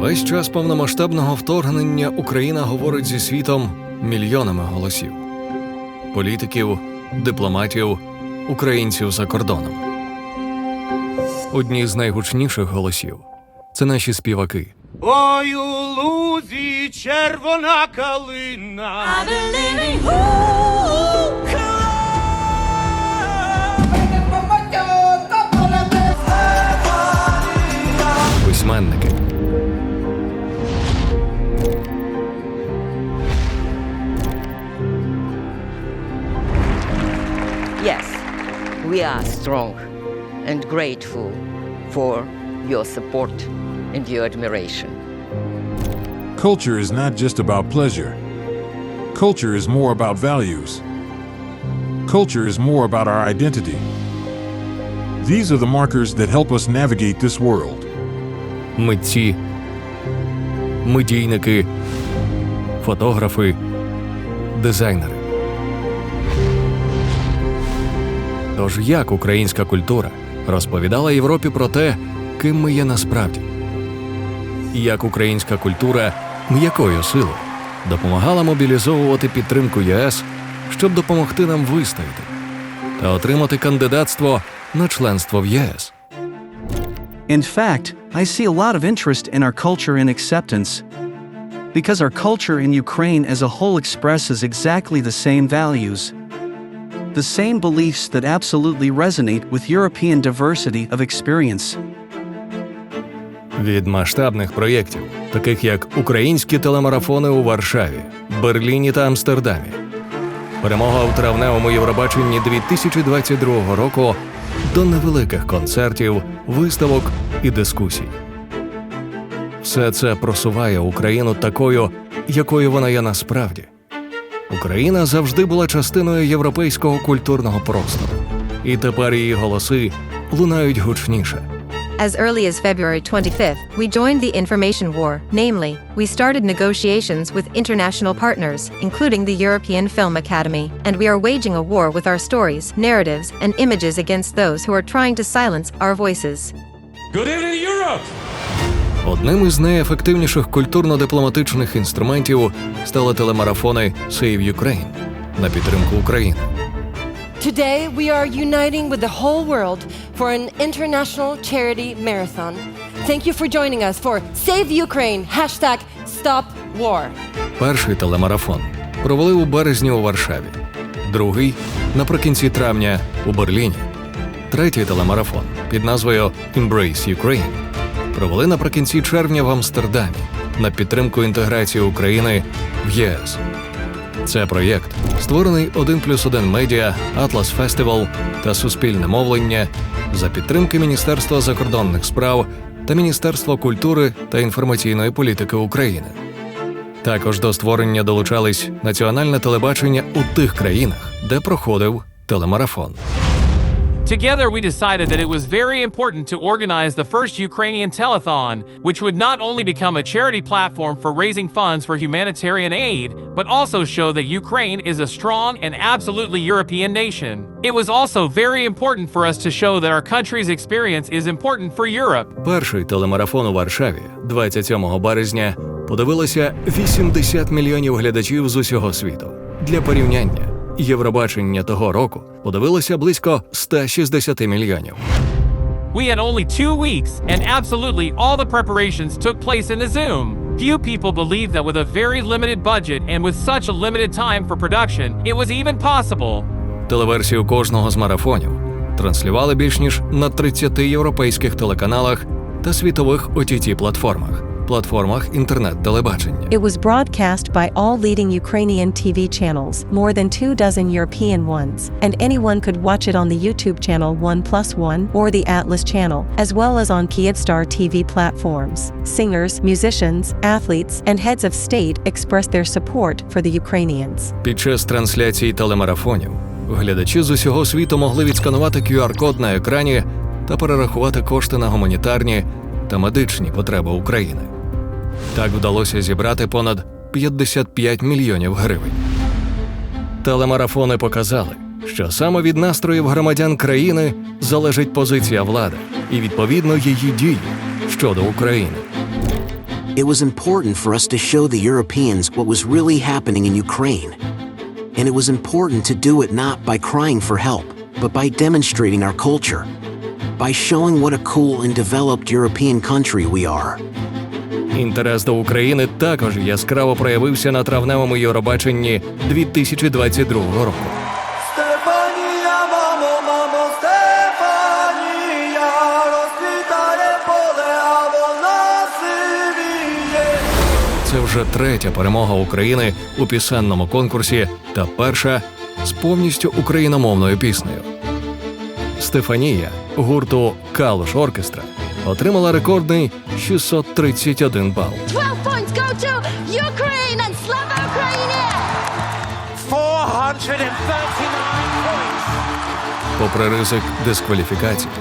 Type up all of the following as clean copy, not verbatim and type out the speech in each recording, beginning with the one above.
Весь час повномасштабного вторгнення Україна говорить зі світом мільйонами голосів. Політиків, дипломатів, українців за кордоном. Одні з найгучніших голосів – це наші співаки. Ой, у лузі червона калина. Письменники. Yes, we are strong and grateful for your support and your admiration. Culture is not just about pleasure. Culture is more about values. Culture is more about our identity. These are the markers that help us navigate this world. Митці, медійники, фотографи, дизайнери. Тож як українська культура розповідала Європі про те, ким ми є насправді? І як українська культура м'якою силою допомагала мобілізовувати підтримку ЄС, щоб допомогти нам вистояти та отримати кандидатство на членство в ЄС? In fact, I see a lot of interest in our culture and acceptance. Because our culture in Ukraine as a whole expresses exactly the same values. The same beliefs that absolutely resonate with European diversity of experience. Від масштабних проєктів, таких як українські телемарафони у Варшаві, Берліні та Амстердамі, перемога у травневому Євробаченні 2022 року, до невеликих концертів, виставок і дискусій. Все це просуває Україну такою, якою вона є насправді. Україна завжди була частиною європейського культурного простору. І тепер її голоси лунають гучніше. As early as February 25th, we joined the information war, namely, we started negotiations with international partners, including the European Film Academy, and we are waging a war with our stories, narratives, and images against those who are trying to silence our voices. Good evening, Europe! Одним із найефективніших культурно-дипломатичних інструментів стали телемарафони Save Ukraine на підтримку України. Today, we are uniting with the whole world for an international charity marathon. Thank you for joining us for Save Ukraine, #StopWar. Перший телемарафон провели у березні у Варшаві, другий – наприкінці травня у Берліні. Третій телемарафон під назвою Embrace Ukraine провели наприкінці червня в Амстердамі на підтримку інтеграції України в ЄС. Це проєкт, створений 1+1 Медіа, Атлас Фестивал та Суспільне мовлення за підтримки Міністерства закордонних справ та Міністерства культури та інформаційної політики України. Також до створення долучались національне телебачення у тих країнах, де проходив телемарафон. Together, we decided that it was very important to organize the first Ukrainian telethon, which would not only become a charity platform for raising funds for humanitarian aid, but also show that Ukraine is a strong and absolutely European nation. It was also very important for us to show that our country's experience is important for Europe. Перший телемарафон у Варшаві 27 березня подивилося 80 мільйонів глядачів з усього світу. Для порівняння, Євробачення того року подивилося близько 160 мільйонів. We had only 2 weeks, and absolutely all the preparations took place in the Zoom. Few people believed that with a very limited budget and with such a limited time for production, it was even possible. Телеверсію кожного з марафонів транслювали більш ніж на 30 європейських телеканалах та світових OTT-платформах. інтернет-телебачення. It was broadcast by all leading Ukrainian TV channels, more than 24 European ones, and anyone could watch it on the YouTube channel 1+1 or the Atlas channel, as well as on Kyivstar TV platforms. Singers, musicians, athletes, and heads of state expressed their support for the Ukrainians. Під час трансляції телемарафонів глядачі з усього світу могли відсканувати QR-код на екрані та перерахувати кошти на гуманітарні та медичні потреби України. Так вдалося зібрати понад 55 мільйонів гривень. Телемарафони показали, що саме від настроїв громадян країни залежить позиція влади і, відповідно, її дії щодо України. It was important for us to show the Europeans what was really happening in Ukraine. And it was important to do it not by crying for help, but by demonstrating our culture. By showing what a cool and developed European country we are. Інтерес до України також яскраво проявився на травневому Євробаченні 2022 року. Стефанія, мамо, Стефанія, розквітає поле, а вона сивіє. Це вже третя перемога України у пісенному конкурсі та перша з повністю україномовною піснею. Стефанія гурту Kalush Orchestra отримала рекордний 631 бал. 12 points go to Ukraine and Slava Ukraine! 439 points. Попри ризик дискваліфікації,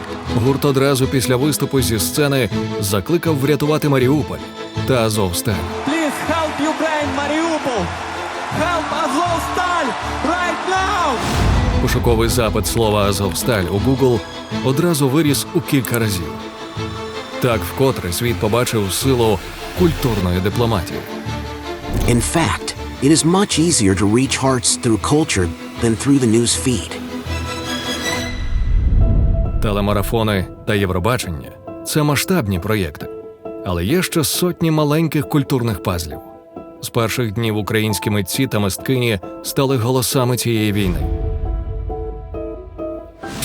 гурт одразу після виступу зі сцени закликав врятувати Маріуполь та Азовсталь. Please help Ukraine, Mariupol! Help Azovstal right now! Пошуковий запит слова «Азовсталь» у Google одразу виріс у кілька разів. Так вкотре світ побачив силу культурної дипломатії. In fact, it is much easier to reach hearts through culture than through the news feed. Телемарафони та Євробачення – це масштабні проєкти. Але є ще сотні маленьких культурних пазлів. З перших днів українські митці та мисткині стали голосами цієї війни.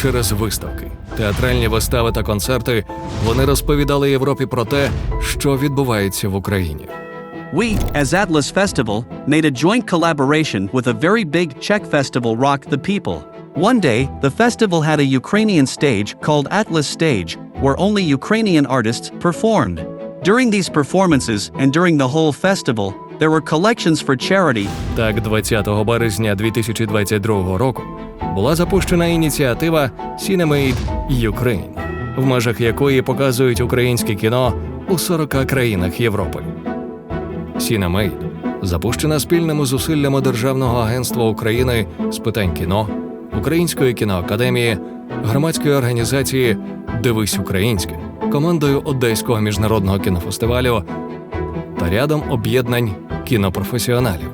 Через виставки, театральні вистави та концерти вони розповідали Європі про те, що відбувається в Україні. We, as Atlas Festival, made a joint collaboration with a very big Czech festival Rock the People. One day, the festival had a Ukrainian stage called Atlas Stage, where only Ukrainian artists performed. During these performances and during the whole festival, there were collections for charity. Так, 20 березня 2022 року була запущена ініціатива «Cinemade Ukraine», в межах якої показують українське кіно у 40 країнах Європи. «Cinemade» запущена спільними зусиллями Державного агентства України з питань кіно, Української кіноакадемії, громадської організації «Дивись українське», командою Одеського міжнародного кінофестивалю та рядом об'єднань кінопрофесіоналів.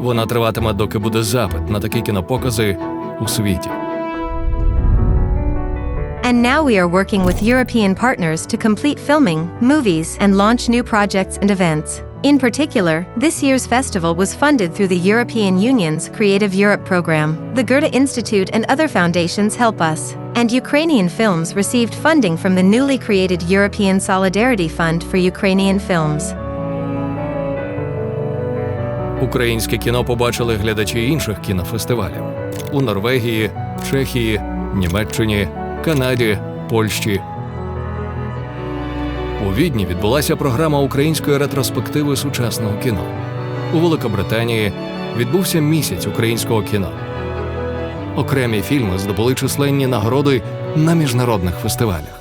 Вона триватиме, доки буде запит на такі кінопокази у світі. And now we are working with European partners to complete filming, movies, and launch new projects and events. In particular, this year's festival was funded through the European Union's Creative Europe program. The Goethe Institute and other foundations help us. And Ukrainian films received funding from the newly created European Solidarity Fund for Ukrainian films. Українське кіно побачили глядачі інших кінофестивалів у Норвегії, Чехії, Німеччині, Канаді, Польщі. У Відні відбулася програма української ретроспективи сучасного кіно. У Великобританії відбувся місяць українського кіно. Окремі фільми здобули численні нагороди на міжнародних фестивалях.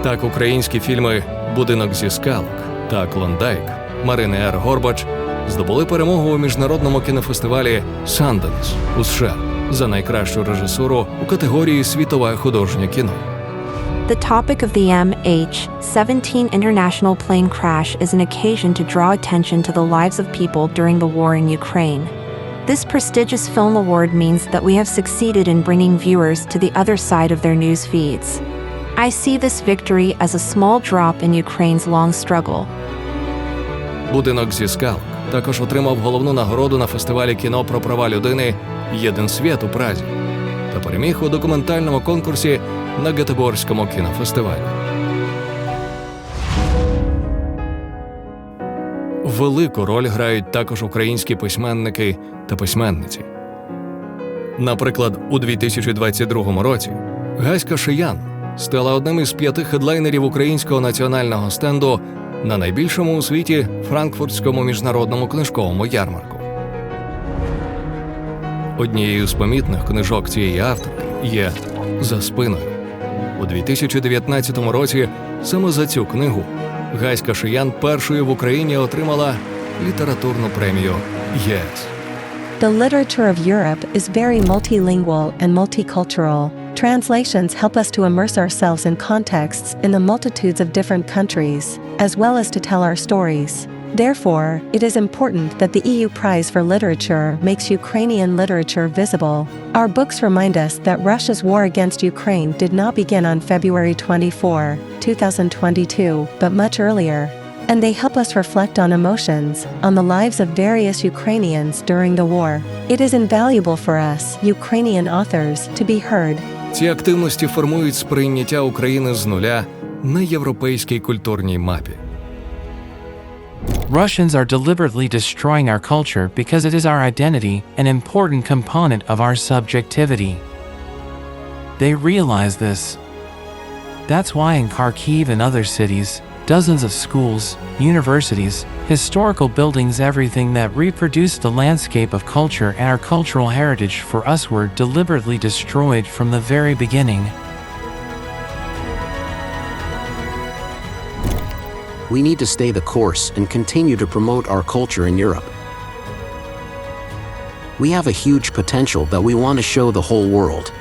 Так, українські фільми «Будинок зі скалок» та «Клондайк» Марини Р. Горбач здобули перемогу у міжнародному кінофестивалі «Санденс» у США за найкращу режисуру у категорії «Світове художнє кіно». The topic of the MH17 international plane crash is an occasion to draw attention to the lives of people during the war in Ukraine. This prestigious film award means that we have succeeded in bringing viewers to the other side of their news feeds. I see this victory as a small drop in Ukraine's long struggle. «Будинок зі скалок» також отримав головну нагороду на фестивалі кіно про права людини «Єдин світ» у Празі та переміг у документальному конкурсі на Гетеборському кінофестивалі. Велику роль грають також українські письменники та письменниці. Наприклад, у 2022 році Гаська Шиян стала одним із 5 хедлайнерів українського національного стенду на найбільшому у світі Франкфуртському міжнародному книжковому ярмарку. Однією з помітних книжок цієї авторки є «За спиною». У 2019 році саме за цю книгу Гаська Шиян першою в Україні отримала літературну премію ЄС. The literature of Europe is very multilingual and multicultural. Translations help us to immerse ourselves in contexts in the multitudes of different countries, as well as to tell our stories. Therefore, it is important that the EU Prize for Literature makes Ukrainian literature visible. Our books remind us that Russia's war against Ukraine did not begin on February 24, 2022, but much earlier. And they help us reflect on emotions, on the lives of various Ukrainians during the war. It is invaluable for us, Ukrainian authors, to be heard. Ці активності формують сприйняття України з нуля на європейській культурній мапі. Russians are deliberately destroying our culture because it is our identity, an important component of our subjectivity. They realize this. That's why in Kharkiv and other cities, dozens of schools, universities, historical buildings, everything that reproduced the landscape of culture and our cultural heritage for us were deliberately destroyed from the very beginning. We need to stay the course and continue to promote our culture in Europe. We have a huge potential that we want to show the whole world.